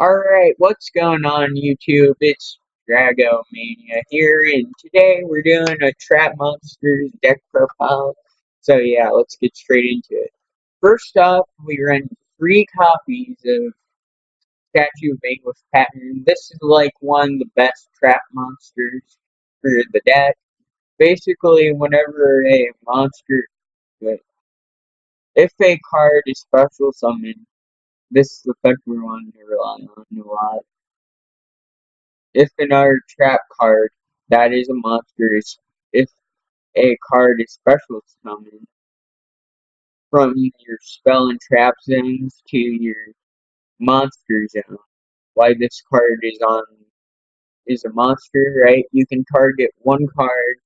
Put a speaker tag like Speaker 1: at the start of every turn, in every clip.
Speaker 1: Alright, what's going on YouTube? It's Dragomania here, and today we're doing a Trap Monsters deck profile. So yeah, let's get straight into it. First off, we run 3 copies of Statue of Anguish Pattern. This is like one of the best trap monsters for the deck. Basically, whenever a monster, if a card is special summoned, this is the effect we want to rely on a lot. If another trap card that is a monster is if a card is special summoned from your spell and trap zones to your monster zone, why this card is a monster, right? You can target one card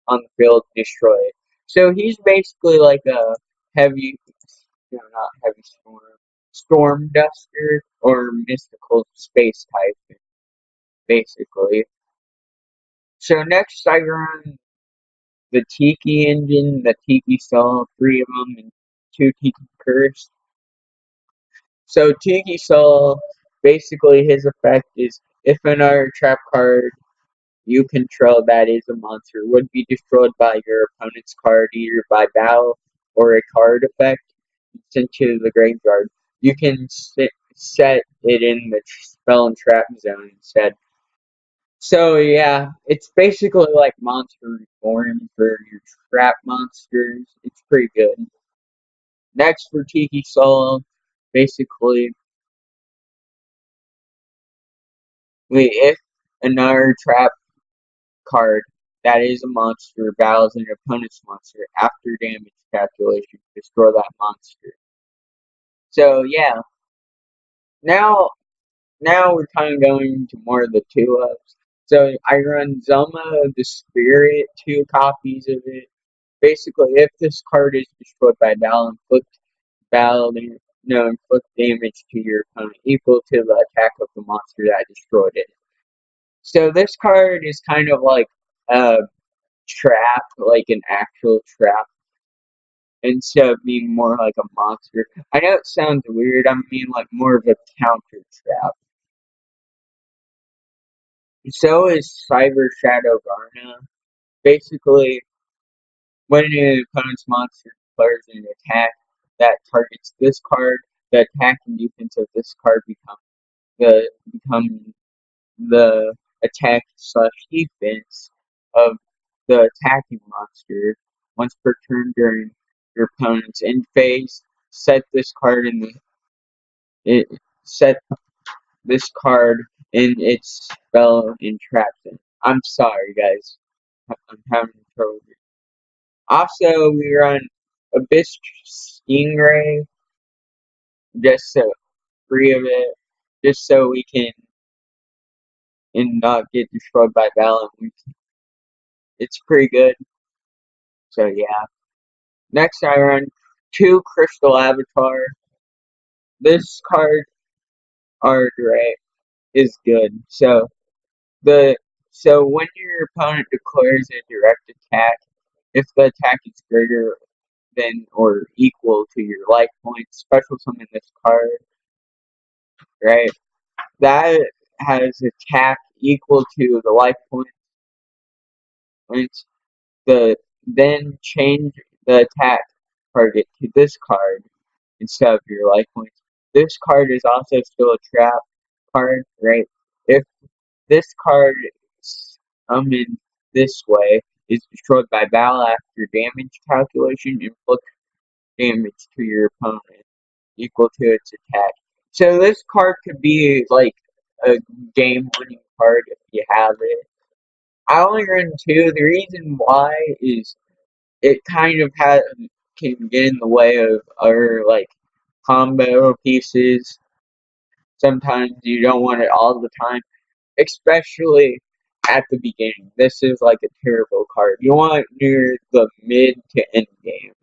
Speaker 1: on the field, destroy it. So he's basically like a heavy, not heavy storm duster or mystical space type, basically. So next I run the Tiki engine, the Tiki Soul, 3 of them, and 2 Tiki Curse. So Tiki Soul, basically his effect is if another trap card you control that is a monster would be destroyed by your opponent's card either by battle or a card effect sent to the graveyard, you can set it in the spell and trap zone instead. So yeah, it's basically like Monster Reborn for your trap monsters. It's pretty good. Next for Tiki Soul, basically, if another trap card that is a monster battles an opponent's monster after damage calculation, destroy that monster. So yeah, now we're kind of going to more of the 2-ups. So I run Zelma the Spirit, 2 copies of it. Basically, if this card is destroyed by battle, inflict damage to your opponent equal to the attack of the monster that destroyed it. So this card is kind of like a trap, like an actual trap, instead of being more like a monster. I know it sounds weird, I mean like more of a counter trap. So is Cyber Shadow Garna. Basically, when an opponent's monster declares an attack that targets this card, the attack and defense of this card become the attack slash defense of the attacking monster once per turn during your opponent's end phase. Set this card set this card in its spell and trap zone. I'm sorry guys. I'm having trouble here. Also we run Abyss Stingray, just so 3 of it, just so we can and not get destroyed by battle. It's pretty good. So yeah. Next I run 2 Crystal Avatar. This card art right is good. So when your opponent declares a direct attack, if the attack is greater than or equal to your life points, special summon this card, right? That has attack equal to the life points. Then change the attack target to this card instead of your life points. This card is also still a trap card, right? If this card summoned this way is destroyed by battle after damage calculation, inflict damage to your opponent equal to its attack. So this card could be like a game-winning card if you have it. I only run 2. The reason why is it kind of can get in the way of other like combo pieces. Sometimes you don't want it all the time, especially at the beginning. This is like a terrible card. You want it near the mid to end game,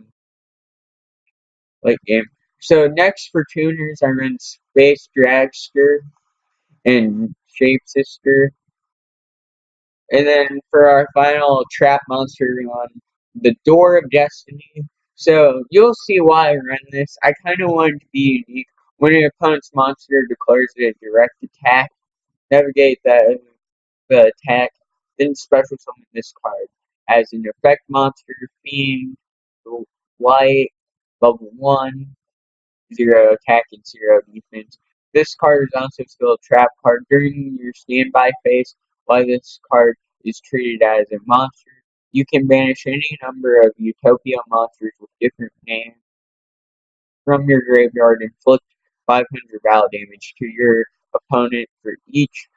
Speaker 1: late game. So next for tuners, I run Space Dragster and Shapesister. And then for our final trap monster on the Door of Destiny. So you'll see why I run this. I kind of wanted to be unique When an opponent's monster declares a direct attack, navigate the attack, then special summon this card as an effect monster, fiend, white, level 1, 0 attack and 0 defense. This card is also still a trap card during your standby phase. While this card is treated as a monster, you can banish any number of Utopia monsters with different names from your graveyard and inflict 500 battle damage to your opponent for each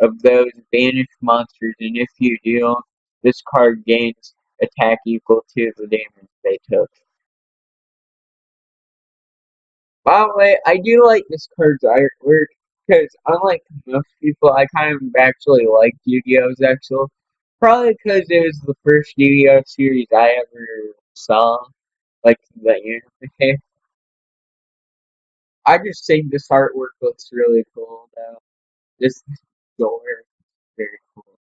Speaker 1: of those banished monsters, and if you do, this card gains attack equal to the damage they took. By the way, I do like this card's artwork, because unlike most people, I kind of actually like Yu-Gi-Oh's actual. Probably because it was the first Yu-Gi-Oh series I ever saw, like the anime. I just think this artwork looks really cool, though. This door is very cool.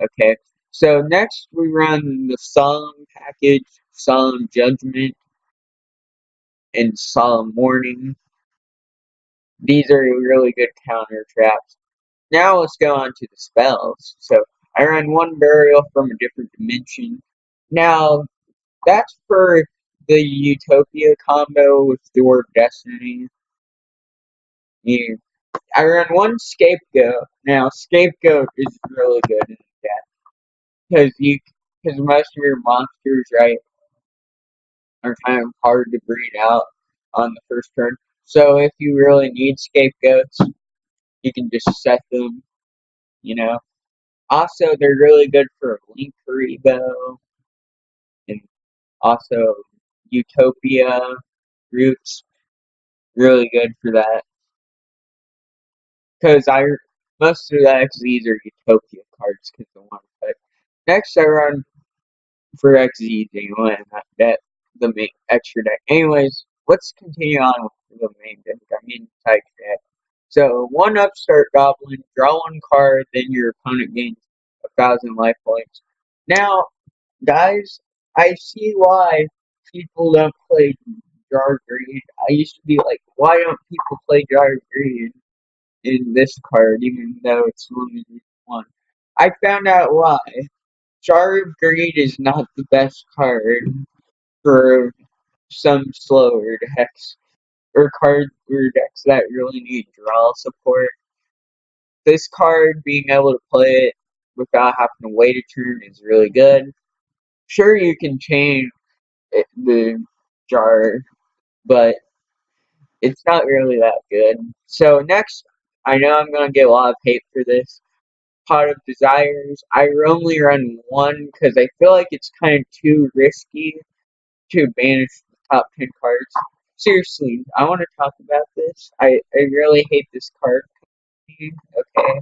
Speaker 1: Okay, so next we run the Solemn package, Solemn Judgment, and Solemn Warning. These are really good counter traps. Now let's go on to the spells. So I run one burial from a different dimension. Now that's for the Utopia combo with Door of Destiny. Yeah. I run one scapegoat. Now scapegoat is really good in the deck because most of your monsters, right, are kind of hard to breed out on the first turn. So if you really need scapegoats, you can just set them, you know. Also, they're really good for Link Karibo and also Utopia Roots. Really good for that. Because most of the XZs are Utopia cards because of one effect. Next, I run for XZs anyway, that the main extra deck. Anyways, let's continue on with the main deck. I mean, type deck. So, one Upstart Goblin, draw one card, then your opponent gains 1,000 life points. Now, guys, I see why people don't play Jar Greed. I used to be like, why don't people play Jar Greed in this card, even though it's only one? I found out why. Jar of Greed is not the best card for some slower decks or card or decks that really need draw support. This card, being able to play it without having to wait a turn is really good. Sure, you can change the jar, but it's not really that good. So next, I know I'm gonna get a lot of hate for this. Pot of Desires. I only run one because I feel like it's kind of too risky to banish the top 10 cards. Seriously, I want to talk about this. I really hate this card. Okay,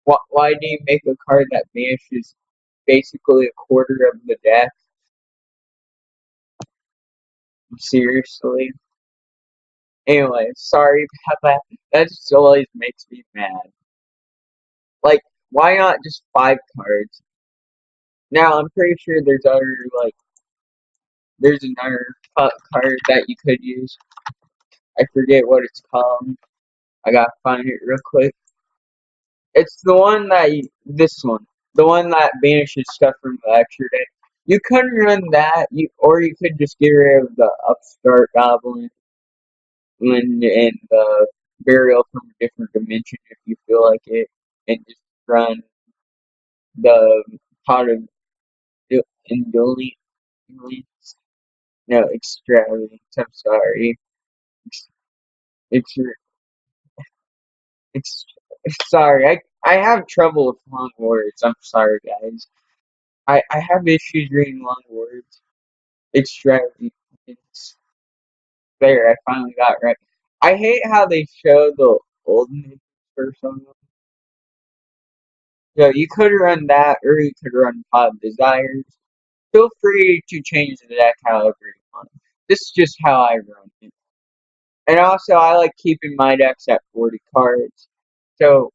Speaker 1: why do you make a card that banishes basically a quarter of the deck? Seriously. Anyway, sorry about that. That just always makes me mad. Like, why not just 5 cards? Now, I'm pretty sure there's another card that you could use. I forget what it's called. I gotta find it real quick. It's the one this one. The one that banishes stuff from the extra deck. You couldn't run that, or you could just get rid of the Upstart Goblin and the Burial from a different dimension if you feel like it, and just run the Pot of Indolence. No, Extravagance. I'm sorry. It's it's sorry. I have trouble with long words. I'm sorry, guys. I have issues reading long words. Extravagance. There, I finally got it right. I hate how they show the old names for some. So you could run that, or you could run Pot of Desires. Feel free to change the deck however you want. This is just how I run it. And also, I like keeping my decks at 40 cards. So,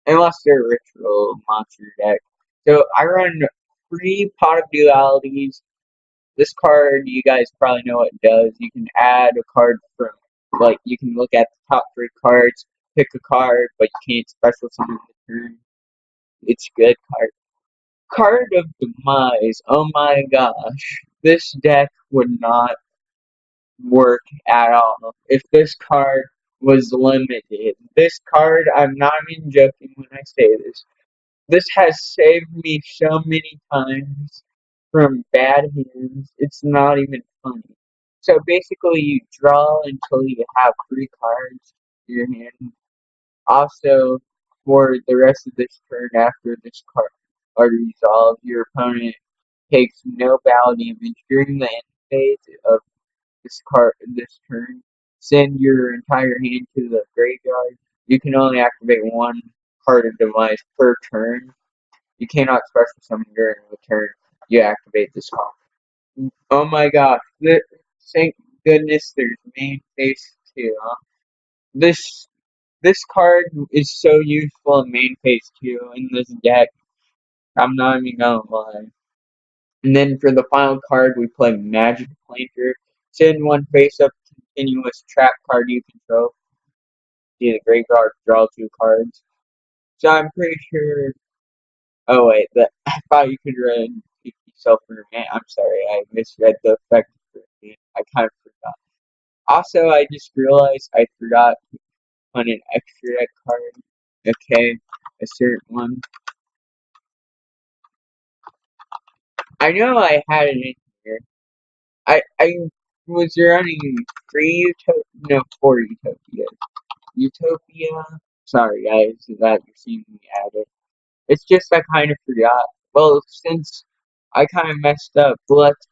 Speaker 1: unless they're ritual monster deck. So, I run 3 Pot of Dualities. This card, you guys probably know what it does. You can add a card from Like, you can look at the top 3 cards, pick a card, but you can't special summon the turn. It's a good card. Card of Demise. Oh my gosh. This deck would not work at all if this card was limited. This card, I'm not even joking when I say this. This has saved me so many times from bad hands. It's not even funny. So basically, you draw until you have 3 cards in your hand. Also, for the rest of this turn, after this card are resolved, your opponent takes no battle damage during the end phase of this turn. Send your entire hand to the graveyard. You can only activate 1 card of device per turn. You cannot special summon during the turn you activate this card. Oh my gosh! Thank goodness there's main phase 2. Huh? This this card is so useful in main phase 2 in this deck. I'm not even gonna lie. And then for the final card, we play Magic Planter. Send 1 face-up continuous trap card you control. See the graveyard, draw 2 cards. So I'm pretty sure. Oh wait, I thought you could run Tiki Self-Remain. I'm sorry, I misread the effect. I kind of forgot. Also, I just realized I forgot to put an extra deck card. Okay, a certain one. I know I had it in here. I was running 3 Utopia, no, 4 Utopia. Utopia. Sorry guys, that you're seeing me add it. It's just I kind of forgot. Well, since I kind of messed up, let's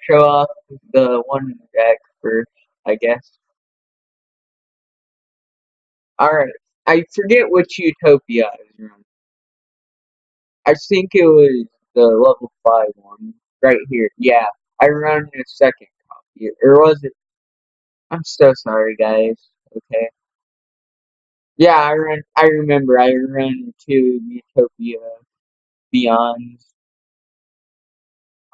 Speaker 1: show off the one deck first, I guess. Alright, I forget which Utopia I was running. I think it was the level 5 one, right here. Yeah, I run a second copy. Or was it? I'm so sorry, guys. Okay. Yeah, I remember. I run 2 Utopia Beyonds.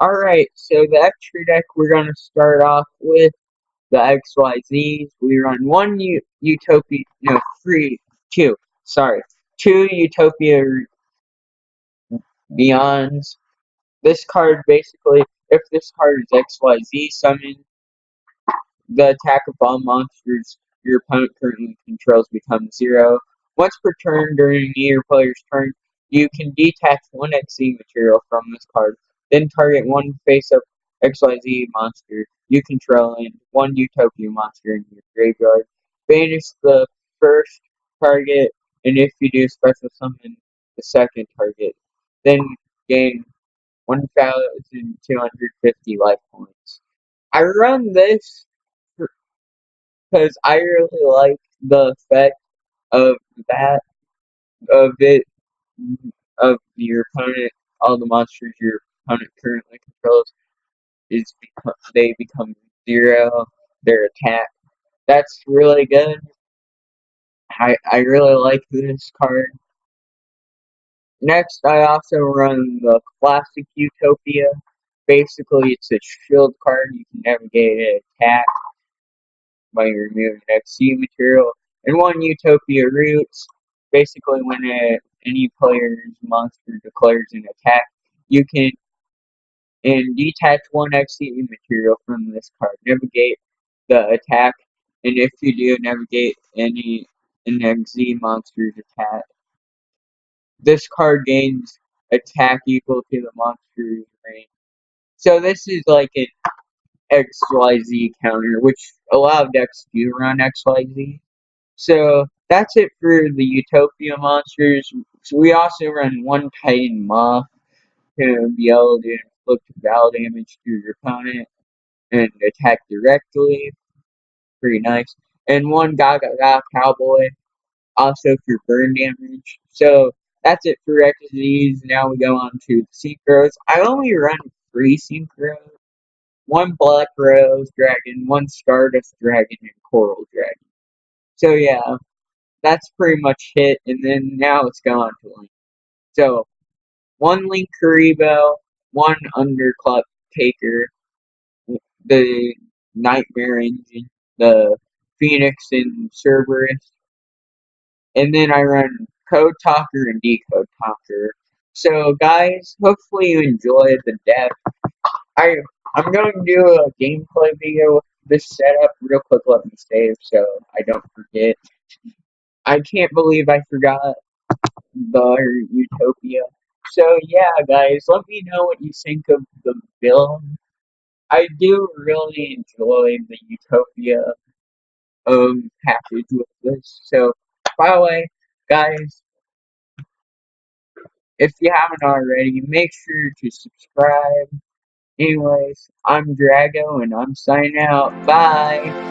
Speaker 1: Alright, so the extra deck we're gonna start off with the XYZs. We run 1 Utopia, no, 2, sorry, 2 Utopia Beyonds. This card basically, if this card is XYZ summon, the attack of all monsters your opponent currently controls becomes 0. Once per turn during your player's turn, you can detach 1 XZ material from this card, then target 1 face-up XYZ monster you control and 1 Utopia monster in your graveyard. Banish the first target, and if you do, special summon the second target. Then gain 1,250 life points. I run this because I really like the effect of that, of it, of your opponent, all the monsters your opponent currently controls, they become 0, their attack. That's really good. I really like this card. Next, I also run the Classic Utopia. Basically, it's a shield card. You can navigate an attack by removing XC material. And 1 Utopia Roots. Basically, when any player's monster declares an attack, you can detach 1 XC material from this card. Navigate the attack, and if you do, navigate an XZ monster's attack. This card gains attack equal to the monster's range. So this is like an XYZ counter, which a lot of decks do run XYZ. So that's it for the Utopia monsters. So we also run 1 Titan Moth to be able to inflict battle damage to your opponent and attack directly. Pretty nice. And 1 Gaga Cowboy, also for burn damage. So that's it for XZs. Now we go on to the Synchros. I only run 3 Synchros. 1 Black Rose Dragon, 1 Stardust Dragon, and Coral Dragon. So yeah, that's pretty much it. And then now let's go on to Link. So 1 Link Karibo, 1 Underclock Taker, the Nightmare Engine, the Phoenix and Cerberus, and then I run Code Talker and Decode Talker. So guys, hopefully you enjoyed the depth. I I'm going to do a gameplay video with this setup real quick. Let me save so I don't forget. I can't believe I forgot the Utopia. So yeah, guys, let me know what you think of the build. I do really enjoy the Utopia package with this. So by the way, guys, if you haven't already, make sure to subscribe. Anyways, I'm Drago and I'm signing out. Bye.